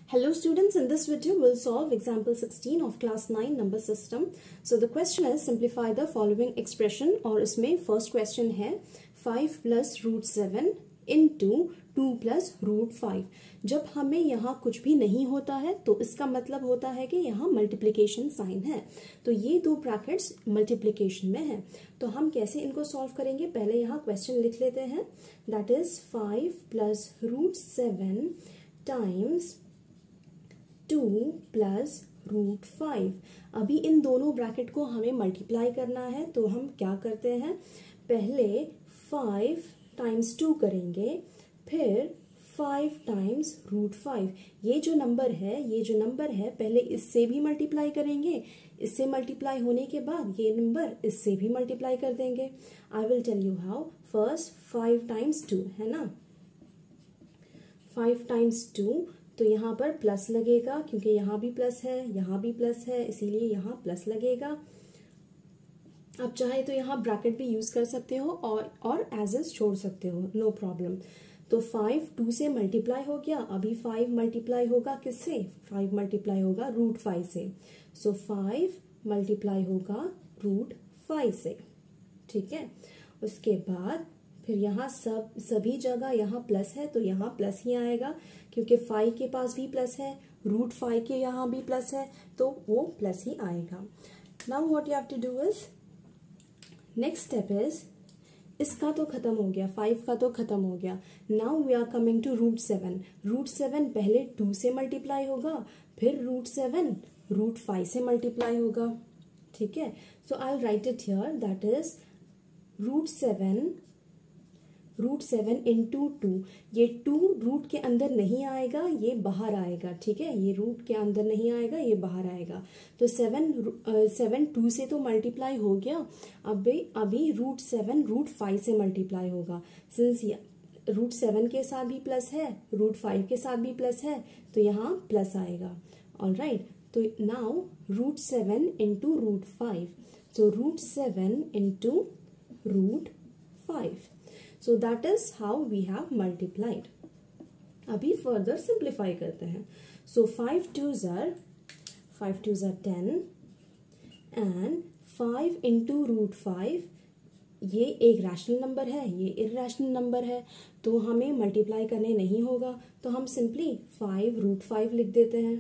Hello students, in this video we'll solve example 16 of class 9 number system. So the question is simplify the following expression और इसमें first question है 5 plus root 7 into 2 plus root 5. जब हमें यहाँ कुछ भी नहीं होता है तो इसका मतलब होता है कि यहाँ मल्टीप्लिकेशन साइन है, तो ये दो ब्रैकेट्स मल्टीप्लिकेशन में है। तो हम कैसे इनको सॉल्व करेंगे, पहले यहाँ क्वेश्चन लिख लेते हैं, that is 5 plus root 7 times 2 plus root 5। अभी इन दोनों ब्रैकेट को हमें मल्टीप्लाई करना है, तो हम क्या करते हैं, पहले 5 times 2 करेंगे, फिर 5 times रूट 5। ये जो नंबर है पहले इससे भी मल्टीप्लाई करेंगे, इससे मल्टीप्लाई होने के बाद ये नंबर इससे भी मल्टीप्लाई कर देंगे। I will tell you how. First 5 times 2 है ना, 5 times 2, तो यहाँ पर प्लस लगेगा क्योंकि यहाँ भी प्लस है, यहाँ भी प्लस है, इसीलिए यहाँ प्लस लगेगा। आप चाहे तो यहाँ ब्रैकेट भी यूज कर सकते हो और एज इज छोड़ सकते हो, नो प्रॉब्लम। तो 5 2 से मल्टीप्लाई हो गया, अभी 5 मल्टीप्लाई होगा किससे, 5 मल्टीप्लाई होगा रूट 5 से। सो 5 मल्टीप्लाई होगा रूट 5 से, ठीक है। उसके बाद फिर यहाँ सभी जगह यहाँ प्लस है, तो यहाँ प्लस ही आएगा क्योंकि 5 के पास भी प्लस है, रूट 5 के यहाँ भी प्लस है, तो वो प्लस ही आएगा। Now what you have to do is, next step is, इसका तो खत्म हो गया, 5 का तो खत्म हो गया। Now we are coming to root 7। Root 7 पहले 2 से मल्टीप्लाई होगा, फिर रूट 7 रूट 5 से मल्टीप्लाई होगा, ठीक है। So I will write it here, that is root 7 into 2। ये 2 रूट के अंदर नहीं आएगा, ये बाहर आएगा, ठीक है। ये रूट के अंदर नहीं आएगा, ये बाहर आएगा। तो 7 2 से तो मल्टीप्लाई हो गया, अभी रूट 7 रूट 5 से मल्टीप्लाई होगा। सिंस रूट 7 के साथ भी प्लस है, रूट 5 के साथ भी प्लस है, तो यहाँ प्लस आएगा। ऑलराइट, तो now root 7 into root 5, so root 7 into root 5। So that is how we have multiplied. अभी further simplify करते हैं। So 5 2s are 10 and 5 into root 5, ये एक रैशनल नंबर है, ये इर्रेशनल नंबर है, तो हमें मल्टीप्लाई करने नहीं होगा, तो हम सिंपली 5 रूट 5 लिख देते हैं।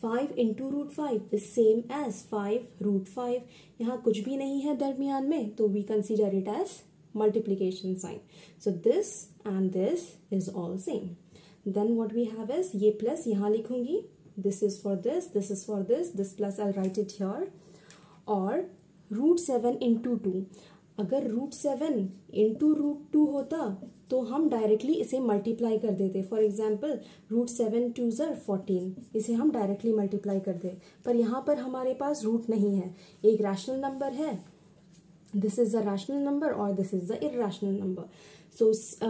5 into root 5 is same as 5 root 5। यहाँ कुछ भी नहीं है दरमियान में, तो we consider it as multiplication sign. So this and this is all same. Then what we have is, ये plus यहाँ लिखूंगी, this is for this, this is for this plus I'll write it here। और root 7 into 2, अगर root 7 into root 2 होता तो हम directly इसे multiply कर देते। For example root 7 2s are 14, इसे हम डायरेक्टली मल्टीप्लाई कर दे, पर यहाँ पर हमारे पास रूट नहीं है, एक रैशनल नंबर है, this is a rational number or this is the irrational number, so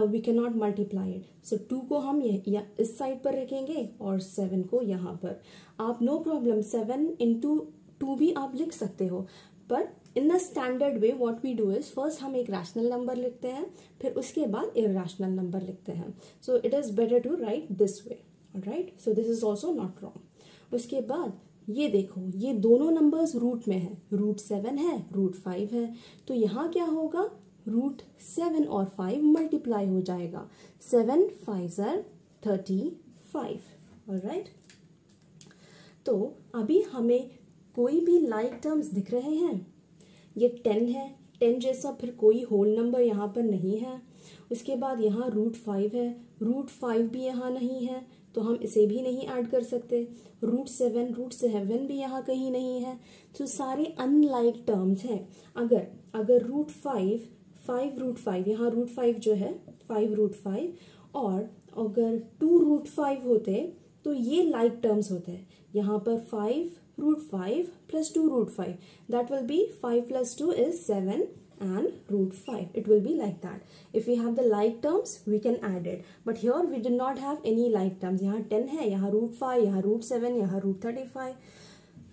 we cannot multiply it। so 2 को हम इस साइड पर रखेंगे और 7 को यहाँ पर। आप नो प्रॉब्लम 7 into 2 भी आप लिख सकते हो, पर in the standard way what we do is, first हम एक रैशनल नंबर लिखते हैं, फिर उसके बाद इर्रेशनल नंबर लिखते हैं। So it is better to write this way, alright. So this is also not wrong. उसके बाद ये देखो, ये दोनों नंबर्स रूट में है, रूट 7 है, रूट 5 है, तो यहाँ क्या होगा, रूट 7 और 5 मल्टीप्लाई हो जाएगा, 7 5s are 35, ऑलराइट। तो अभी हमें कोई भी लाइक टर्म्स दिख रहे हैं, ये 10 है, 10 जैसा फिर कोई होल नंबर यहाँ पर नहीं है। उसके बाद यहाँ रूट 5 है, रूट 5 भी यहाँ नहीं है, तो हम इसे भी नहीं ऐड कर सकते। रूट 7 भी यहाँ कहीं नहीं है, तो सारे अनलाइक टर्म्स हैं। अगर रूट 5 रूट 5, यहाँ रूट 5 जो है 5 रूट 5, और अगर 2 रूट 5 होते तो ये लाइक टर्म्स होते हैं। यहाँ पर 5 root 5 plus 2 root 5, that will be 5 plus 2 is 7 and root 5. It will be like that. If we have the like terms, we can add it. But here we do not have any like terms. यहाँ 10 है, यहाँ root 5, यहाँ root 7, यहाँ root 35.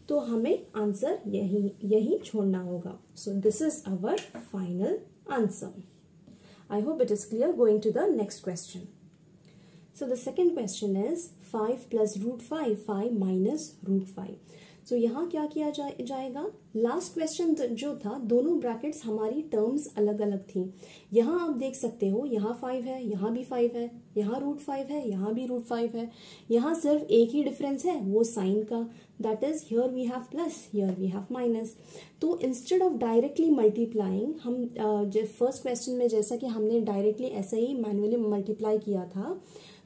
तो हमें answer यही छोड़ना होगा. So this is our final answer. I hope it is clear. Going to the next question. So the second question is 5 plus root 5, 5 minus root 5। So यहाँ क्या किया जाएगा, लास्ट क्वेश्चन जो था दोनों ब्रैकेट्स हमारी टर्म्स अलग अलग थी। यहाँ आप देख सकते हो यहाँ 5 है, यहाँ भी 5 है, यहाँ रूट 5 है, यहाँ भी रूट 5 है। यहाँ सिर्फ एक ही डिफरेंस है वो साइन का, that is here we have plus, here we have minus. तो इंस्टेड ऑफ डायरेक्टली मल्टीप्लाइंग, हम फर्स्ट क्वेश्चन में जैसा कि हमने डायरेक्टली ऐसे ही मैनुअली मल्टीप्लाई किया था,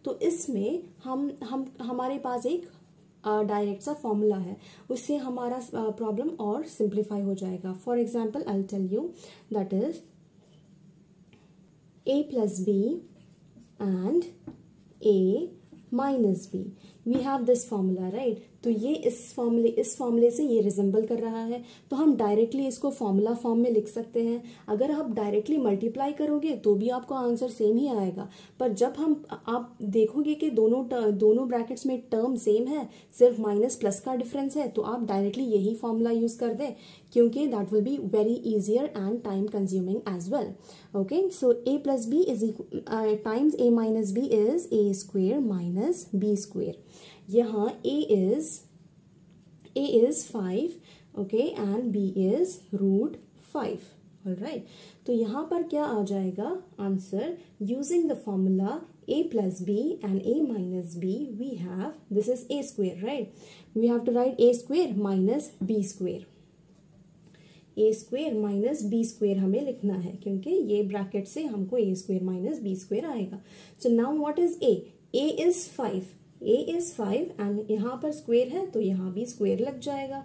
तो इसमें हमारे पास एक डायरेक्ट सा फॉर्मूला है, उससे हमारा प्रॉब्लम और सिंप्लीफाई हो जाएगा। For example I will tell you that is a plus b and a minus b, we have this formula right. तो ये इस फॉर्मूले से ये रिजेंबल कर रहा है, तो हम डायरेक्टली इसको फॉर्मूला फॉर्म में लिख सकते हैं। अगर आप डायरेक्टली मल्टीप्लाई करोगे तो भी आपको आंसर सेम ही आएगा, पर जब आप देखोगे कि दोनों ब्रैकेट्स में टर्म सेम है, सिर्फ माइनस प्लस का डिफरेंस है, तो आप डायरेक्टली यही फॉर्मूला यूज कर दें, क्योंकि that will be very easier and time consuming as well. Okay, so a plus b is times a minus b is a square minus b square. यहाँ a is 5, okay, and b is root 5, alright. तो यहाँ पर क्या आ जाएगा answer, using the formula a plus b and a minus b, we have this is a square right, we have to write a square minus b square, a square minus b square हमें लिखना है, क्योंकि ये bracket से हमको a square minus b square आएगा। So now what is a is 5, a is 5 and यहाँ पर स्क्वेयर है तो यहाँ भी स्क्वेयर लग जाएगा।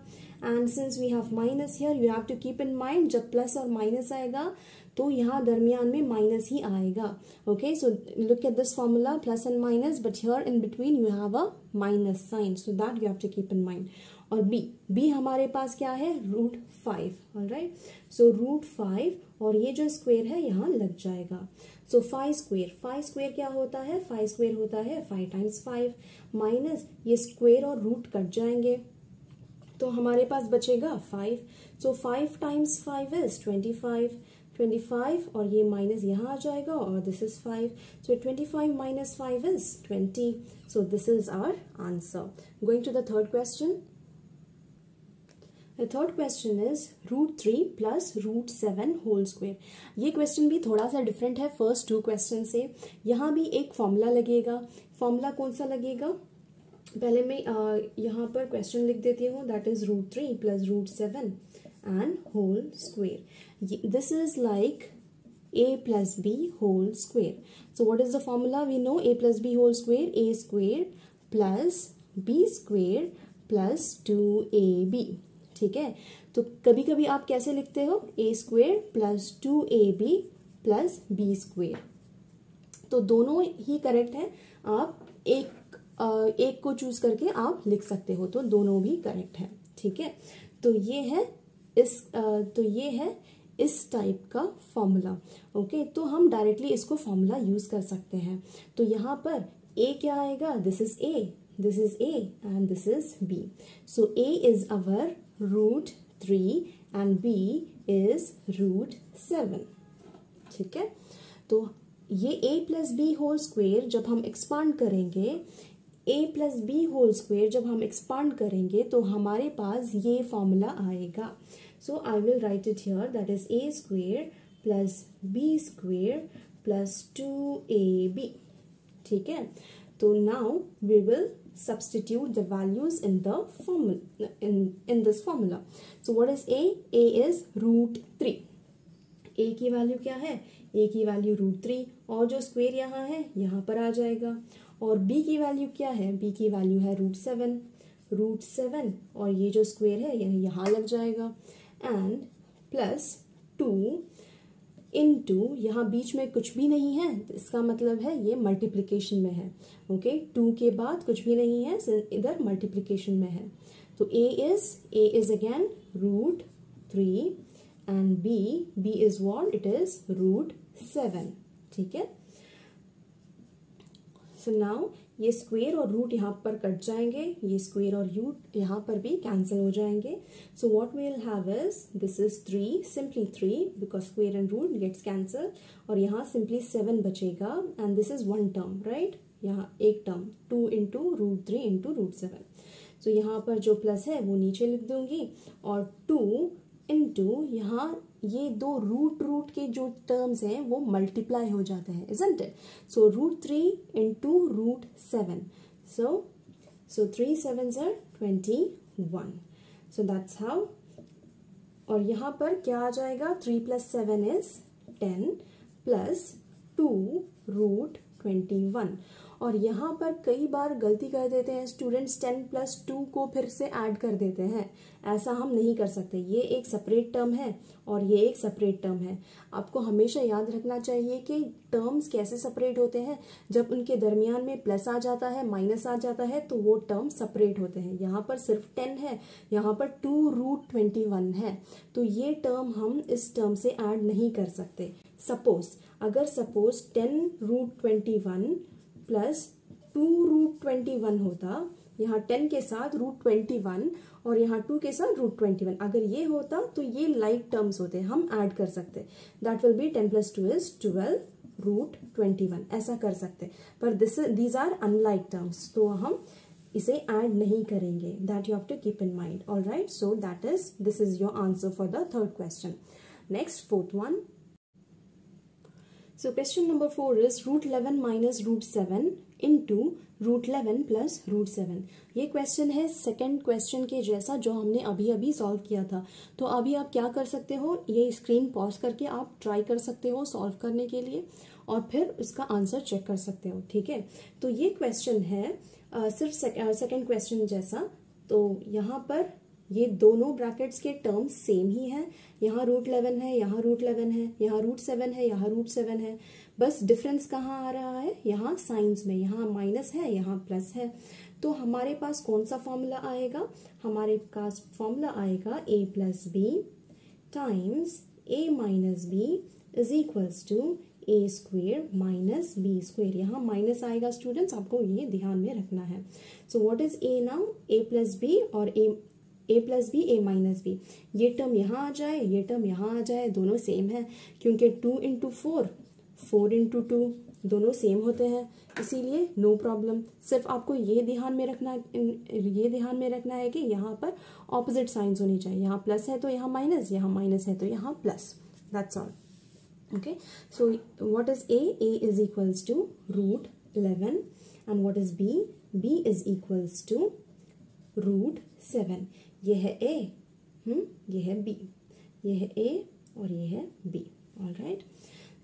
And since we have minus here, you have to keep in mind जब प्लस और माइनस आएगा तो यहाँ दरमियान में माइनस ही आएगा। Okay, so look at this formula, plus and minus, but here in between you have a minus sign, so that you have to keep in mind. और b हमारे पास क्या है, रूट 5, ऑलराइट। सो रूट 5 और ये जो square है यहाँ लग जाएगा। सो 5 स्क्वेयर क्या होता है, 5 स्क्वेयर होता है 5 टाइम्स 5, माइनस ये स्क्वेयर और रूट कट जाएंगे तो हमारे पास बचेगा 5। सो 5 टाइम्स 5 इज 25 और ये माइनस यहाँ आ जाएगा और this is 5। So 25 minus 5 is 20। So this is our answer. Going to the third question. The third question is root 3 plus root 7 whole square. ये क्वेश्चन भी थोड़ा सा डिफरेंट है फर्स्ट 2 क्वेश्चन से। यहाँ भी एक फॉर्मूला लगेगा। फॉर्मूला कौन सा लगेगा, पहले मैं यहाँ पर क्वेश्चन लिख देती हूँ, that is root 3 plus root 7 and whole square. This is like a plus b whole square. So what is the formula, we know a plus b whole square, a square plus b square plus 2ab। ठीक है, तो कभी कभी आप कैसे लिखते हो, a square plus 2ab plus b square, तो दोनों ही करेक्ट है। आप एक को चूज करके आप लिख सकते हो, तो दोनों भी करेक्ट है। ठीक है, तो ये है इस टाइप का फॉर्मूला। ओके, तो हम डायरेक्टली इसको फॉर्मूला यूज कर सकते हैं। तो यहाँ पर a क्या आएगा, this is a and this is b. So a is our root 3 and b is root 7. ठीक है, तो ये a plus b whole square जब हम एक्सपांड करेंगे, a plus b whole square जब हम एक्सपांड करेंगे तो हमारे पास ये फॉर्मूला आएगा। So I will write it here, that is a square plus b square plus 2ab। ठीक है, तो now we will substitute the values in the formula in this formula. So what is a is root 3। a की value क्या है, a की value root 3 और जो square यहाँ है यहाँ पर आ जाएगा। और b की वैल्यू क्या है, b की वैल्यू है रूट 7 और ये जो स्क्वेयर है यह यहाँ लग जाएगा। एंड प्लस 2 इनटू, यहाँ बीच में कुछ भी नहीं है, इसका मतलब है ये मल्टीप्लिकेशन में है। ओके, 2 के बाद कुछ भी नहीं है, इधर मल्टीप्लिकेशन में है। तो a is again root 3 and b is what, it is root 7। ठीक है, सो नाउ ये स्क्वेयर और रूट यहाँ पर कट जाएंगे, ये स्क्वेयर और रूट यहाँ पर भी कैंसिल हो जाएंगे। So what we will have is, this is 3, simply 3 because square and root gets cancel, और यहाँ सिंपली 7 बचेगा and this is one term right, यहाँ एक term 2 into root 3 into root 7। तो यहाँ पर जो प्लस है वो नीचे लिख दूंगी और 2 इंटू यहाँ ये दो रूट के जो टर्म्स हैं वो मल्टीप्लाई हो जाते हैं, isn't it? So root 3 into root 7. So 3 7s are 21. So that's how. और यहाँ पर क्या आ जाएगा, 3 + 7 is 10 प्लस 2 रूट 21। और यहाँ पर कई बार गलती कर देते हैं स्टूडेंट्स, 10 + 2 को फिर से ऐड कर देते हैं। ऐसा हम नहीं कर सकते, ये एक सेपरेट टर्म है और ये एक सेपरेट टर्म है। आपको हमेशा याद रखना चाहिए कि टर्म्स कैसे सेपरेट होते हैं। जब उनके दरमियान में प्लस आ जाता है, माइनस आ जाता है, तो वो टर्म सेपरेट होते हैं। यहाँ पर सिर्फ 10 है, यहाँ पर 2 रूट 21 है, तो ये टर्म हम इस टर्म से ऐड नहीं कर सकते। सपोज 10 रूट 21 प्लस 2 रूट 21 होता, यहाँ 10 के साथ रूट 21 और यहाँ 2 के साथ रूट 21, अगर ये होता तो ये लाइक टर्म्स होते, हम ऐड कर सकते। That will be 10 + 2 is 12 root 21, ऐसा कर सकते। पर दीज आर अनलाइक टर्म्स, तो हम इसे ऐड नहीं करेंगे। That you have to keep in mind. Alright, so this is your answer for the third question. Next, fourth one. So question number 4 is root 11 minus root 7 into root 11 plus root 7। ये question है second question के जैसा जो हमने अभी अभी solve किया था। तो अभी आप क्या कर सकते हो, ये स्क्रीन पॉज करके आप ट्राई कर सकते हो सॉल्व करने के लिए और फिर इसका आंसर चेक कर सकते हो, ठीक है। तो ये क्वेश्चन है सिर्फ सेकंड क्वेश्चन जैसा। तो यहाँ पर ये दोनों ब्रैकेट्स के टर्म्स सेम ही हैं। यहाँ रूट 11 है, यहाँ रूट 11 है, यहाँ रूट 7 है, यहाँ रूट 7 है। बस डिफरेंस कहाँ आ रहा है, यहाँ साइंस में, यहाँ माइनस है, यहाँ प्लस है। तो हमारे पास कौन सा फॉर्मूला आएगा, हमारे पास फॉर्मूला आएगा a + b times a - b is equals to a² - b²। यहाँ माइनस आएगा स्टूडेंट्स, आपको ये ध्यान में रखना है। सो what is a now, a + b और a + b a - b। ये टर्म यहाँ आ जाए, ये टर्म यहाँ आ जाए, दोनों सेम है क्योंकि 2 × 4 4 × 2 दोनों सेम होते हैं, इसीलिए नो प्रॉब्लम। सिर्फ आपको ये ध्यान में रखना है कि यहाँ पर ऑपोजिट साइंस होनी चाहिए। यहाँ प्लस है तो यहाँ माइनस, यहाँ माइनस है तो यहाँ plus. That's all. Okay, so what is a is equals to root 11 and what is b is equals to root 7। ये है a, ये है b, ये है a और ये है b। ऑलराइट,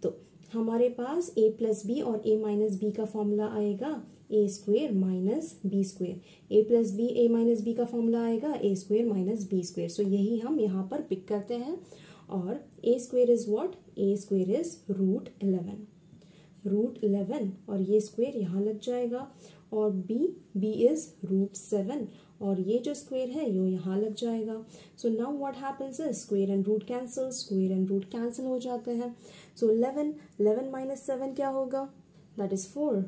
तो हमारे पास a + b और a - b का फॉर्मूला आएगा a² - b²। a + b a - b का फॉर्मूला आएगा a² - b²। सो यही हम यहाँ पर पिक करते हैं। और a² is what, a² is root 11 और ये स्क्वेयर यहाँ लग जाएगा। और b इज रूट 7 और ये जो स्क्वेयर है ये यहाँ लग जाएगा। So now what happens is square and root cancel हो जाते हैं। सो 11 - 7 क्या होगा, that is 4।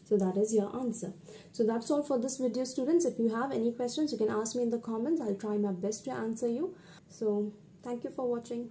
So that is your answer. So that's all for this video, students. If you have any questions, you can ask me in the comments. I'll try my best to answer you. So thank you for watching.